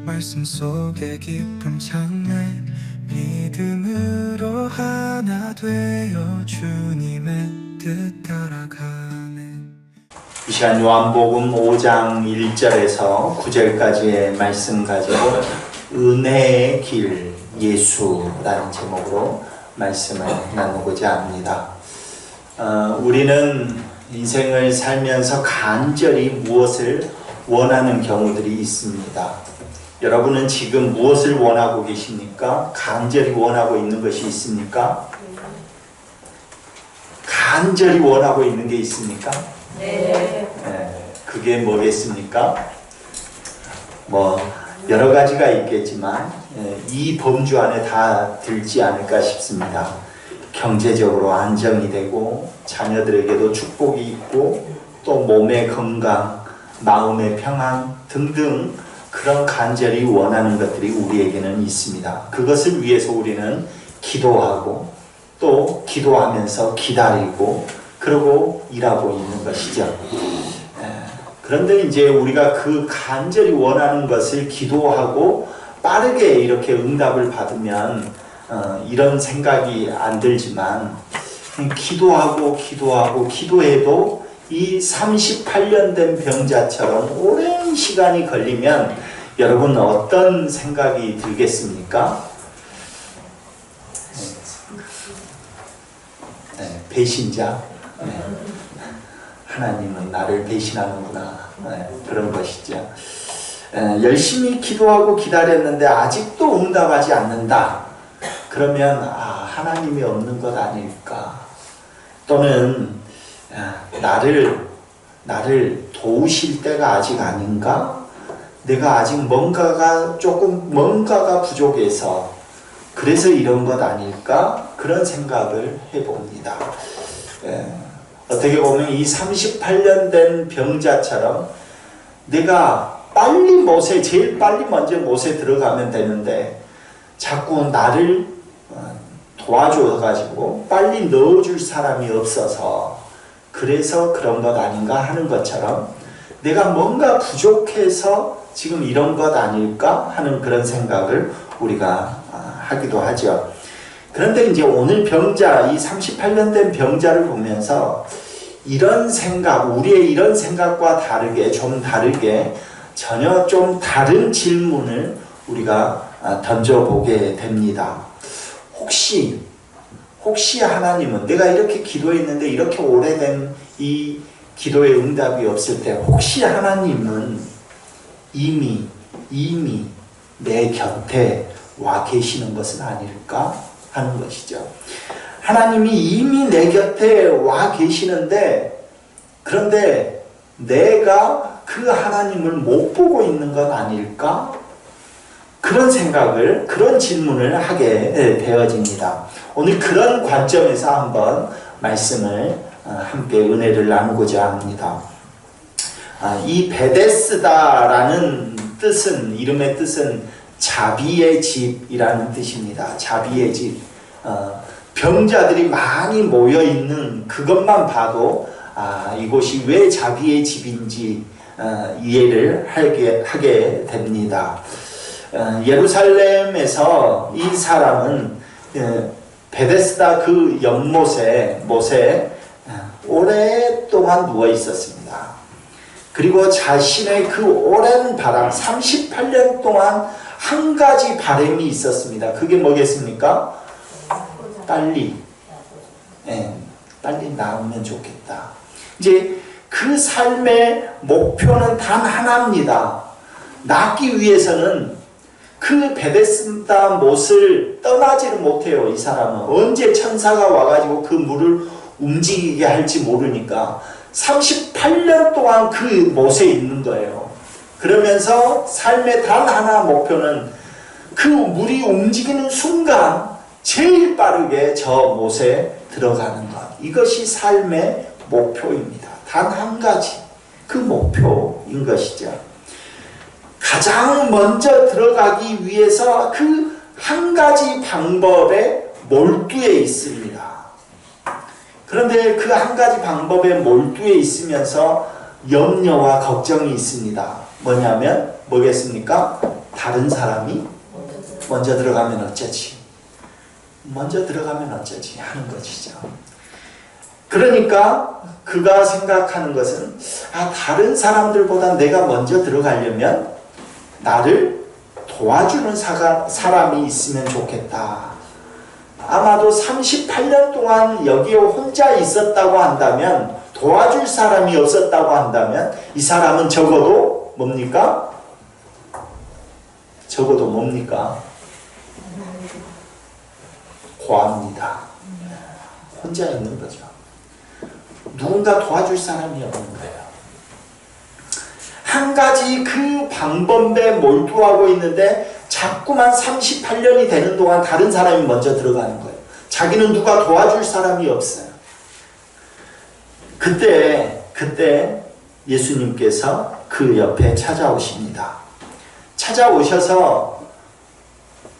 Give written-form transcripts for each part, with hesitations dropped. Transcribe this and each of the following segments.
말씀 속에 깊은 장래 믿음으로 하나 되어 주님의 뜻 따라가네. 이 시간 요한복음 5장 1절에서 9절까지의 말씀 가지고 은혜의 길 예수라는 제목으로 말씀을 나누고자 합니다. 우리는 인생을 살면서 간절히 무엇을 원하는 경우들이 있습니다. 여러분은 지금 무엇을 원하고 계십니까? 간절히 원하고 있는 것이 있습니까? 간절히 원하고 있는 게 있습니까? 네. 그게 뭐겠습니까? 여러 가지가 있겠지만 이 범주 안에 다 들지 않을까 싶습니다. 경제적으로 안정이 되고 자녀들에게도 축복이 있고 또 몸의 건강, 마음의 평안 등등 그런 간절히 원하는 것들이 우리에게는 있습니다. 그것을 위해서 우리는 기도하고 또 기도하면서 기다리고 그러고 일하고 있는 것이죠. 그런데 이제 우리가 그 간절히 원하는 것을 기도하고 빠르게 이렇게 응답을 받으면 이런 생각이 안 들지만 기도해도 이 38년 된 병자처럼 오랜 시간이 걸리면 여러분 어떤 생각이 들겠습니까? 배신자. 하나님은 나를 배신하는구나. 그런 것이죠. 열심히 기도하고 기다렸는데 아직도 응답하지 않는다. 그러면 하나님이 없는 것 아닐까? 또는 나를 도우실 때가 아직 아닌가? 내가 아직 뭔가가 부족해서 그래서 이런 것 아닐까? 그런 생각을 해봅니다. 어떻게 보면 이 38년 된 병자처럼 내가 제일 빨리 먼저 못에 들어가면 되는데 자꾸 나를 도와줘가지고 빨리 넣어줄 사람이 없어서 그래서 그런 것 아닌가 하는 것처럼 내가 뭔가 부족해서 지금 이런 것 아닐까 하는 그런 생각을 우리가 하기도 하죠. 그런데 이제 오늘 병자, 이 38년 된 병자를 보면서 이런 생각, 우리의 이런 생각과 좀 다르게 전혀 좀 다른 질문을 우리가 던져보게 됩니다. 혹시 하나님은 내가 이렇게 기도했는데 이렇게 오래된 이 기도의 응답이 없을 때 혹시 하나님은 이미 내 곁에 와 계시는 것은 아닐까 하는 것이죠. 하나님이 이미 내 곁에 와 계시는데 그런데 내가 그 하나님을 못 보고 있는 건 아닐까? 그런 질문을 하게 되어집니다. 오늘 그런 관점에서 한번 말씀을 함께 은혜를 나누고자 합니다. 이 베데스다라는 이름의 뜻은 자비의 집이라는 뜻입니다. 자비의 집. 병자들이 많이 모여있는 그것만 봐도 이곳이 왜 자비의 집인지 이해를 하게 됩니다. 예루살렘에서 이 사람은 베데스다 그 연못에 오랫동안 누워 있었습니다. 그리고 자신의 그 오랜 바람 38년 동안 한 가지 바람이 있었습니다. 그게 뭐겠습니까? 빨리 나오면 좋겠다. 이제 그 삶의 목표는 단 하나입니다. 낫기 위해서는 그 베데스다 못을 떠나지를 못해요. 이 사람은 언제 천사가 와가지고 그 물을 움직이게 할지 모르니까 38년 동안 그 못에 있는 거예요. 그러면서 삶의 단 하나 목표는 그 물이 움직이는 순간 제일 빠르게 저 못에 들어가는 것. 이것이 삶의 목표입니다. 단 한 가지 그 목표인 것이죠. 가장 먼저 들어가기 위해서 그 한 가지 방법에 몰두해 있습니다. 그런데 그 한 가지 방법에 몰두해 있으면서 염려와 걱정이 있습니다. 뭐겠습니까? 다른 사람이 먼저 들어가면 어쩌지? 먼저 들어가면 어쩌지? 하는 것이죠. 그러니까 그가 생각하는 것은 다른 사람들보다 내가 먼저 들어가려면 나를 도와주는 사람이 있으면 좋겠다. 아마도 38년 동안 여기에 혼자 있었다고 한다면, 도와줄 사람이 없었다고 한다면 이 사람은 적어도 뭡니까? 적어도 뭡니까? 고아입니다. 혼자 있는 거죠. 누군가 도와줄 사람이 없는 거예요. 한 가지 그 방법에 몰두하고 있는데 자꾸만 38년이 되는 동안 다른 사람이 먼저 들어가는 거예요. 자기는 누가 도와줄 사람이 없어요. 그때 예수님께서 그 옆에 찾아오십니다. 찾아오셔서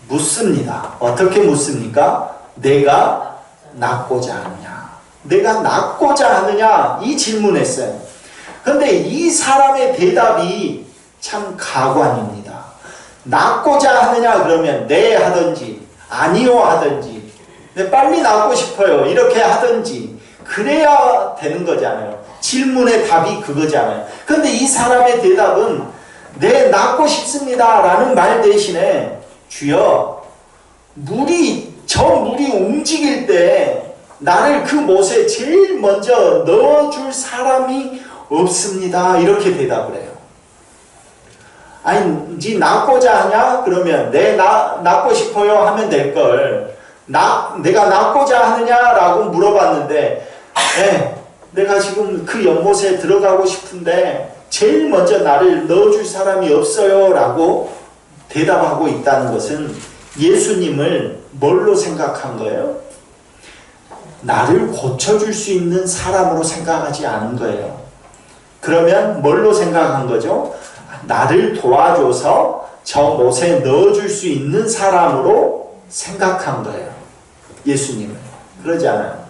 묻습니다. 어떻게 묻습니까? 내가 낫고자 하느냐? 내가 낫고자 하느냐? 이 질문했어요. 그런데 이 사람의 대답이 참 가관입니다. 낫고자 하느냐 그러면 네 하든지 아니요 하든지 빨리 낫고 싶어요 이렇게 하든지 그래야 되는 거잖아요. 질문의 답이 그거잖아요. 그런데 이 사람의 대답은 네 낫고 싶습니다 라는 말 대신에 주여 저 물이 움직일 때 나를 그 못에 제일 먼저 넣어줄 사람이 없습니다 이렇게 대답을 해요. 아니, 니 낫고자 하냐? 그러면 네, 낫고 싶어요 하면 될걸. 내가 낫고자 하느냐라고 물어봤는데, 네, 내가 지금 그 연못에 들어가고 싶은데 제일 먼저 나를 넣어줄 사람이 없어요 라고 대답하고 있다는 것은 예수님을 뭘로 생각한 거예요? 나를 고쳐줄 수 있는 사람으로 생각하지 않은 거예요. 그러면 뭘로 생각한 거죠? 나를 도와줘서 저 못에 넣어줄 수 있는 사람으로 생각한 거예요. 예수님은. 그러지 않아요.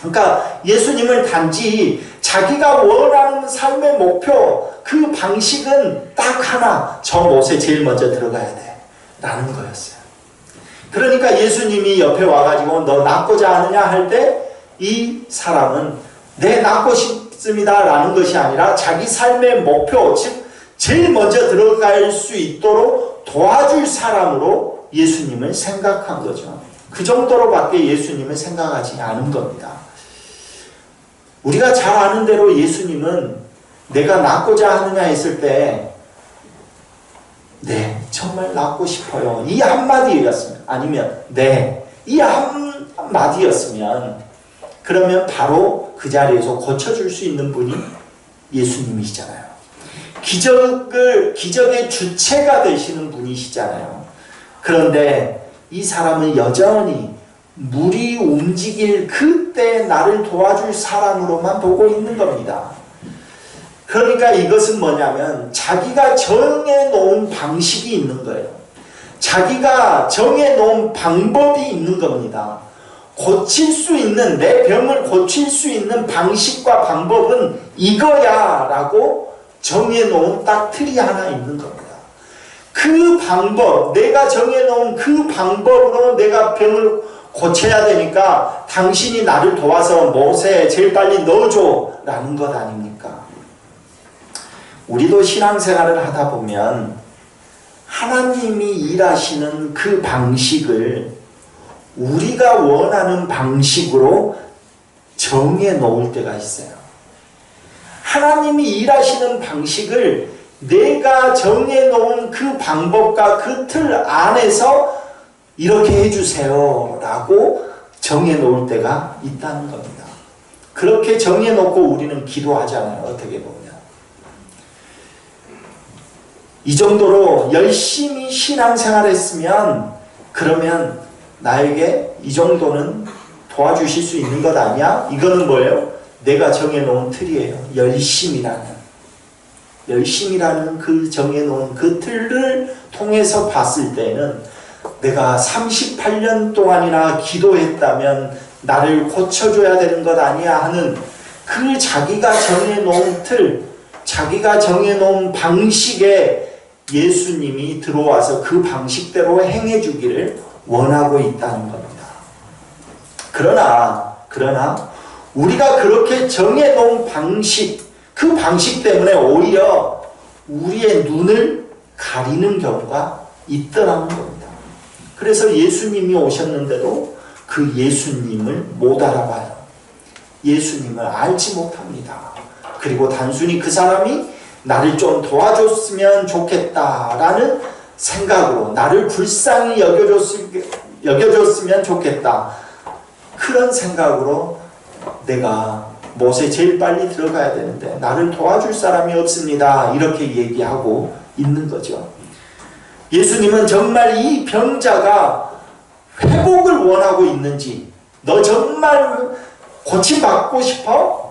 그러니까 예수님은 단지 자기가 원하는 삶의 목표, 그 방식은 딱 하나, 저 못에 제일 먼저 들어가야 돼 라는 거였어요. 그러니까 예수님이 옆에 와가지고 너 낫고자 하느냐 할 때 이 사람은 네 낫고 싶습니다 라는 것이 아니라 자기 삶의 목표, 즉 제일 먼저 들어갈 수 있도록 도와줄 사람으로 예수님을 생각한 거죠. 그 정도로밖에 예수님을 생각하지 않은 겁니다. 우리가 잘 아는 대로 예수님은 내가 낫고자 하느냐 했을 때 네, 정말 낫고 싶어요. 이 한마디였으면 아니면 네, 이 한마디였으면 그러면 바로 그 자리에서 고쳐줄 수 있는 분이 예수님이시잖아요. 기적의 주체가 되시는 분이시잖아요. 그런데 이 사람은 여전히 물이 움직일 그때 나를 도와줄 사람으로만 보고 있는 겁니다. 그러니까 이것은 뭐냐면 자기가 정해놓은 방식이 있는 거예요. 자기가 정해놓은 방법이 있는 겁니다. 고칠 수 있는, 내 병을 고칠 수 있는 방식과 방법은 이거야 라고 정해놓은 딱 틀이 하나 있는 겁니다. 그 방법, 내가 정해놓은 그 방법으로 내가 병을 고쳐야 되니까 당신이 나를 도와서 못에 제일 빨리 넣어줘 라는 것 아닙니까? 우리도 신앙생활을 하다 보면 하나님이 일하시는 그 방식을 우리가 원하는 방식으로 정해 놓을 때가 있어요. 하나님이 일하시는 방식을 내가 정해 놓은 그 방법과 그 틀 안에서 이렇게 해주세요 라고 정해 놓을 때가 있다는 겁니다. 그렇게 정해 놓고 우리는 기도하잖아요. 어떻게 보면 이 정도로 열심히 신앙생활 했으면 그러면 나에게 이 정도는 도와주실 수 있는 것 아니야? 이거는 뭐예요? 내가 정해놓은 틀이에요. 열심이라는 그 정해놓은 그 틀을 통해서 봤을 때는 내가 38년 동안이나 기도했다면 나를 고쳐줘야 되는 것 아니야 하는 그 자기가 정해놓은 틀, 자기가 정해놓은 방식에 예수님이 들어와서 그 방식대로 행해 주기를 원하고 있다는 겁니다. 그러나 우리가 그렇게 정해놓은 방식, 그 방식 때문에 오히려 우리의 눈을 가리는 경우가 있더라는 겁니다. 그래서 예수님이 오셨는데도 그 예수님을 못 알아봐요. 예수님을 알지 못합니다. 그리고 단순히 그 사람이 나를 좀 도와줬으면 좋겠다라는 생각으로, 나를 불쌍히 여겨줬으면 좋겠다, 그런 생각으로 내가 못에 제일 빨리 들어가야 되는데 나를 도와줄 사람이 없습니다, 이렇게 얘기하고 있는 거죠. 예수님은 정말 이 병자가 회복을 원하고 있는지, 너 정말 고침받고 싶어?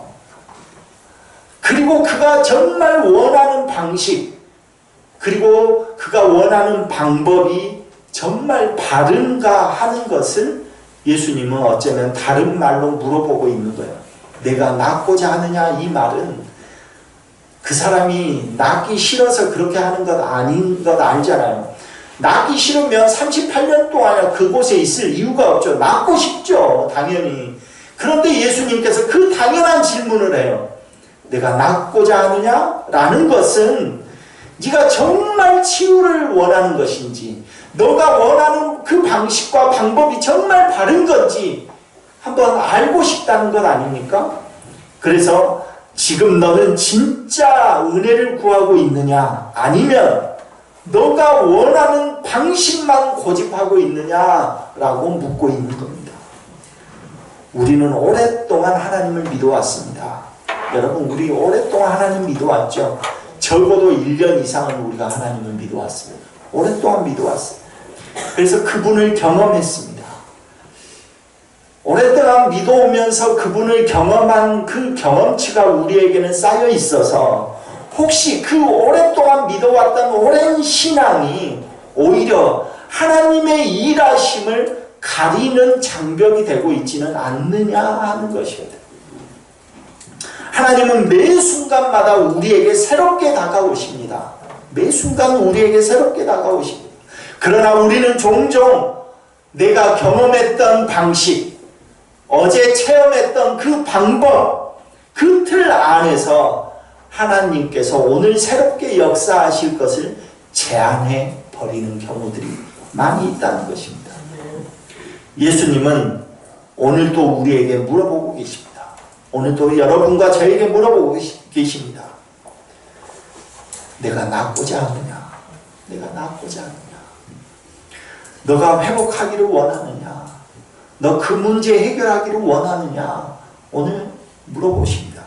그리고 그가 정말 원하는 방식, 그리고 그가 원하는 방법이 정말 바른가 하는 것을 예수님은 어쩌면 다른 말로 물어보고 있는 거예요. 내가 낫고자 하느냐, 이 말은 그 사람이 낫기 싫어서 그렇게 하는 것 아닌 것 알잖아요. 낫기 싫으면 38년 동안 그곳에 있을 이유가 없죠. 낫고 싶죠, 당연히. 그런데 예수님께서 그 당연한 질문을 해요. 내가 낫고자 하느냐? 라는 것은 네가 정말 치유를 원하는 것인지, 너가 원하는 그 방식과 방법이 정말 바른 건지 한번 알고 싶다는 것 아닙니까? 그래서 지금 너는 진짜 은혜를 구하고 있느냐, 아니면 너가 원하는 방식만 고집하고 있느냐라고 묻고 있는 겁니다. 우리는 오랫동안 하나님을 믿어왔습니다. 여러분, 우리 오랫동안 하나님 믿어왔죠. 적어도 1년 이상은 우리가 하나님을 믿어왔어요. 오랫동안 믿어왔어요. 그래서 그분을 경험했습니다. 오랫동안 믿어오면서 그분을 경험한 그 경험치가 우리에게는 쌓여 있어서 혹시 그 오랫동안 믿어왔던 오랜 신앙이 오히려 하나님의 일하심을 가리는 장벽이 되고 있지는 않느냐 하는 것입니다. 하나님은 매 순간마다 우리에게 새롭게 다가오십니다. 매 순간 우리에게 새롭게 다가오십니다. 그러나 우리는 종종 내가 경험했던 방식, 어제 체험했던 그 방법, 그 틀 안에서 하나님께서 오늘 새롭게 역사하실 것을 제한해 버리는 경우들이 많이 있다는 것입니다. 예수님은 오늘도 우리에게 물어보고 계십니다. 오늘도 여러분과 저에게 물어보고 계십니다. 내가 낫고자 하느냐? 내가 낫고자 하느냐? 너가 회복하기를 원하느냐? 너 그 문제 해결하기를 원하느냐? 오늘 물어보십니다.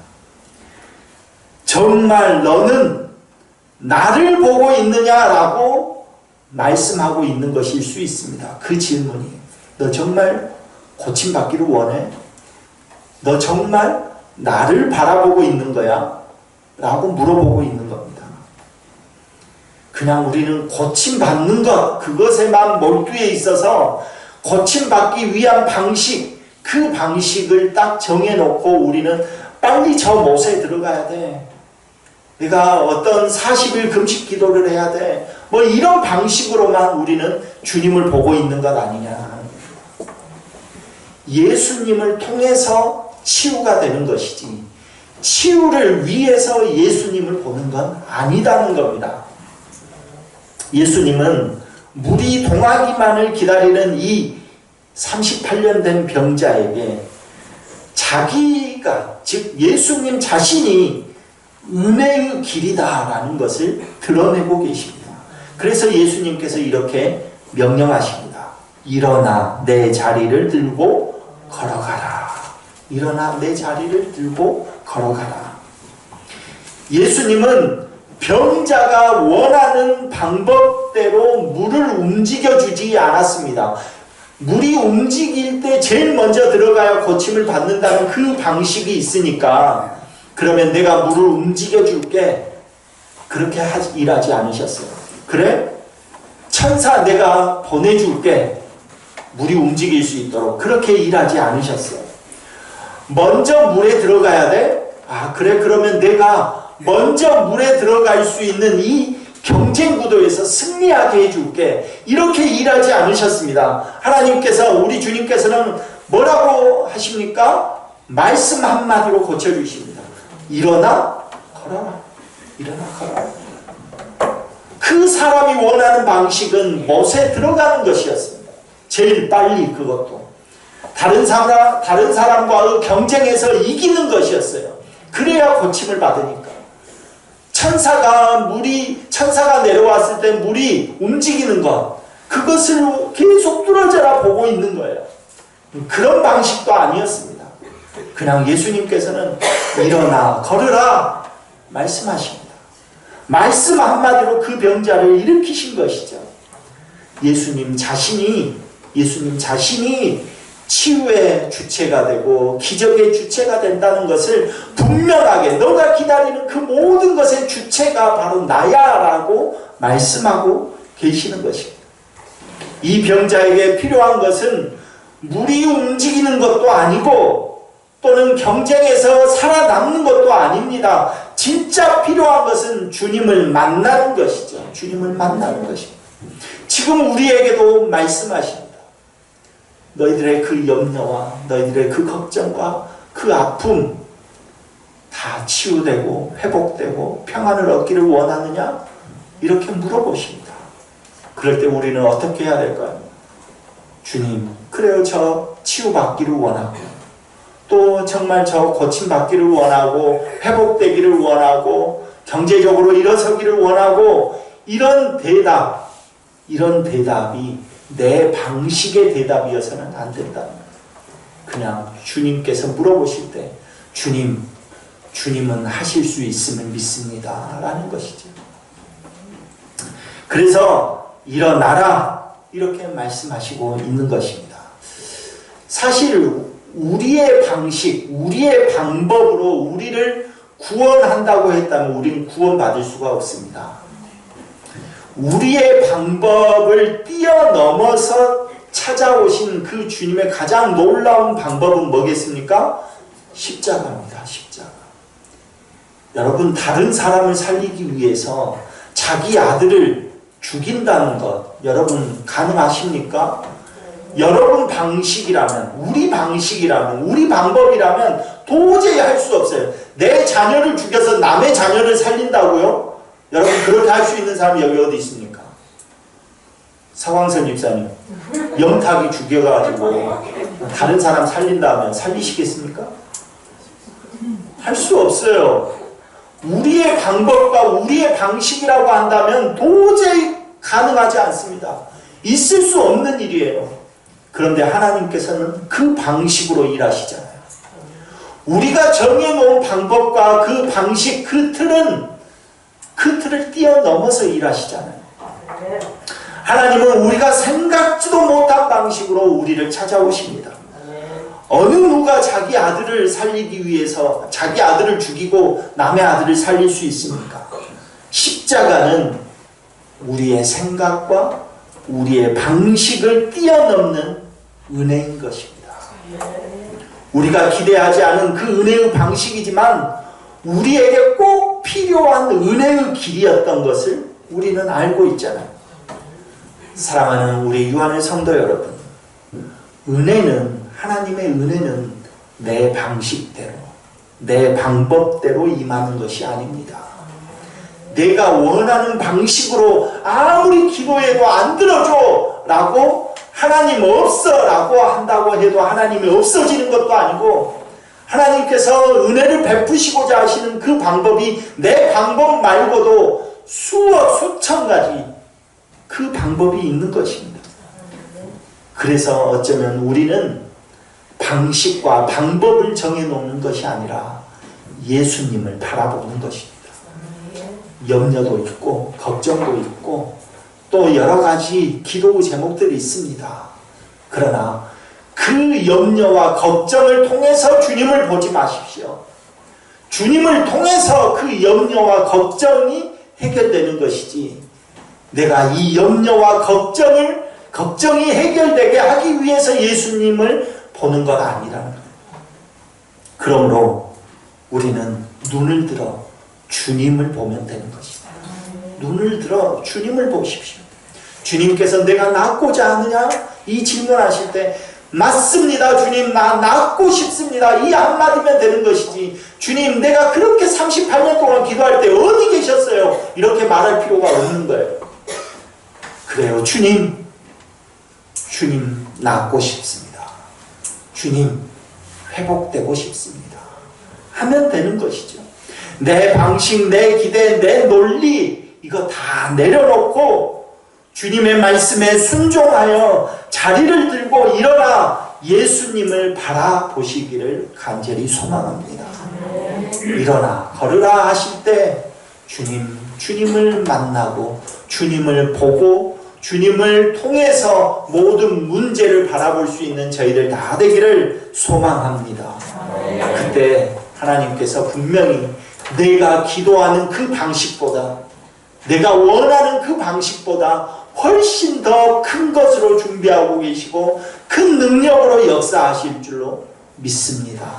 정말 너는 나를 보고 있느냐라고 말씀하고 있는 것일 수 있습니다. 그 질문이. 너 정말 고침받기를 원해? 너 정말 나를 바라보고 있는 거야? 라고 물어보고 있는 겁니다. 그냥 우리는 고침받는 것, 그것에만 몰두해 있어서 고침받기 위한 방식, 그 방식을 딱 정해놓고 우리는 빨리 저 못에 들어가야 돼. 내가 어떤 40일 금식 기도를 해야 돼. 뭐 이런 방식으로만 우리는 주님을 보고 있는 것 아니냐. 예수님을 통해서 치유가 되는 것이지, 치유를 위해서 예수님을 보는 건 아니다는 겁니다. 예수님은 물이 동하기만을 기다리는 이 38년 된 병자에게 자기가, 즉 예수님 자신이 은혜의 길이다라는 것을 드러내고 계십니다. 그래서 예수님께서 이렇게 명령하십니다. 일어나 내 자리를 들고 걸어가라. 일어나 내 자리를 들고 걸어가라. 예수님은 병자가 원하는 방법대로 물을 움직여주지 않았습니다. 물이 움직일 때 제일 먼저 들어가야 고침을 받는다는 그 방식이 있으니까, 그러면 내가 물을 움직여줄게, 그렇게 일하지 않으셨어요. 그래? 천사 내가 보내줄게, 물이 움직일 수 있도록, 그렇게 일하지 않으셨어요. 먼저 물에 들어가야 돼? 아, 그래? 그러면 내가 먼저 물에 들어갈 수 있는 이 경쟁 구도에서 승리하게 해줄게. 이렇게 일하지 않으셨습니다. 하나님께서, 우리 주님께서는 뭐라고 하십니까? 말씀 한마디로 고쳐주십니다. 일어나 걸어라. 일어나 걸어라. 그 사람이 원하는 방식은 못에 들어가는 것이었습니다. 제일 빨리 그것도. 다른 사람과의 경쟁에서 이기는 것이었어요. 그래야 고침을 받으니까. 천사가 내려왔을 때 물이 움직이는 것, 그것을 계속 뚫어져라 보고 있는 거예요. 그런 방식도 아니었습니다. 그냥 예수님께서는 일어나 걸으라 말씀하십니다. 말씀 한마디로 그 병자를 일으키신 것이죠. 예수님 자신이 치유의 주체가 되고 기적의 주체가 된다는 것을 분명하게, 너가 기다리는 그 모든 것의 주체가 바로 나야 라고 말씀하고 계시는 것입니다. 이 병자에게 필요한 것은 물이 움직이는 것도 아니고 또는 경쟁에서 살아남는 것도 아닙니다. 진짜 필요한 것은 주님을 만나는 것이죠. 주님을 만나는 것입니다. 지금 우리에게도 말씀하십니다. 너희들의 그 염려와 너희들의 그 걱정과 그 아픔 다 치유되고 회복되고 평안을 얻기를 원하느냐? 이렇게 물어보십니다. 그럴 때 우리는 어떻게 해야 될까요? 주님, 그래요, 저 치유받기를 원하고 또 정말 저 고침받기를 원하고 회복되기를 원하고 경제적으로 일어서기를 원하고, 이런 대답이 내 방식의 대답이어서는 안 된다. 그냥 주님께서 물어보실 때 주님은 하실 수 있음을 믿습니다 라는 것이죠. 그래서 일어나라 이렇게 말씀하시고 있는 것입니다. 사실 우리의 방식, 우리의 방법으로 우리를 구원한다고 했다면 우리는 구원받을 수가 없습니다. 우리의 방법을 뛰어넘어서 찾아오신 그 주님의 가장 놀라운 방법은 뭐겠습니까? 십자가입니다. 십자가. 여러분, 다른 사람을 살리기 위해서 자기 아들을 죽인다는 것, 여러분 가능하십니까? 여러분 방식이라면, 우리 방식이라면, 우리 방법이라면 도저히 할 수 없어요. 내 자녀를 죽여서 남의 자녀를 살린다고요? 여러분, 그렇게 할 수 있는 사람이 여기 어디 있습니까? 사광선 집사님, 영탁이 죽여가지고 다른 사람 살린다면 살리시겠습니까? 할 수 없어요. 우리의 방법과 우리의 방식이라고 한다면 도저히 가능하지 않습니다. 있을 수 없는 일이에요. 그런데 하나님께서는 그 방식으로 일하시잖아요. 우리가 정해놓은 방법과 그 방식, 그 틀을 뛰어넘어서 일하시잖아요. 하나님은 우리가 생각지도 못한 방식으로 우리를 찾아오십니다. 어느 누가 자기 아들을 살리기 위해서 자기 아들을 죽이고 남의 아들을 살릴 수 있습니까? 십자가는 우리의 생각과 우리의 방식을 뛰어넘는 은혜인 것입니다. 우리가 기대하지 않은 그 은혜의 방식이지만 우리에게 꼭 필요한 은혜의 길이었던 것을 우리는 알고 있잖아요. 사랑하는 우리 유한의 성도 여러분, 하나님의 은혜는 내 방식대로, 내 방법대로 임하는 것이 아닙니다. 내가 원하는 방식으로 아무리 기도해도 안 들어줘 라고, 하나님 없어 라고 한다고 해도 하나님이 없어지는 것도 아니고, 하나님께서 은혜를 베푸시고자 하시는 그 방법이 내 방법 말고도 수천 가지 그 방법이 있는 것입니다. 그래서 어쩌면 우리는 방식과 방법을 정해놓는 것이 아니라 예수님을 바라보는 것입니다. 염려도 있고 걱정도 있고 또 여러 가지 기도 제목들이 있습니다. 그러나 그 염려와 걱정을 통해서 주님을 보지 마십시오. 주님을 통해서 그 염려와 걱정이 해결되는 것이지, 내가 이 염려와 걱정이 해결되게 하기 위해서 예수님을 보는 것 아니라는 거예요. 그러므로 우리는 눈을 들어 주님을 보면 되는 것입니다. 눈을 들어 주님을 보십시오. 주님께서 내가 낫고자 하느냐? 이 질문하실 때 맞습니다. 주님, 나 낫고 싶습니다. 이 한마디면 되는 것이지, 주님 내가 그렇게 38년 동안 기도할 때 어디 계셨어요? 이렇게 말할 필요가 없는 거예요. 그래요. 주님 낫고 싶습니다. 주님 회복되고 싶습니다. 하면 되는 것이죠. 내 방식, 내 기대, 내 논리 이거 다 내려놓고 주님의 말씀에 순종하여 자리를 들고 일어나 예수님을 바라보시기를 간절히 소망합니다. 일어나 걸으라 하실 때 주님을 만나고 주님을 보고 주님을 통해서 모든 문제를 바라볼 수 있는 저희들 다 되기를 소망합니다. 그때 하나님께서 분명히 내가 기도하는 그 방식보다, 내가 원하는 그 방식보다 훨씬 더 큰 것으로 준비하고 계시고 큰 능력으로 역사하실 줄로 믿습니다.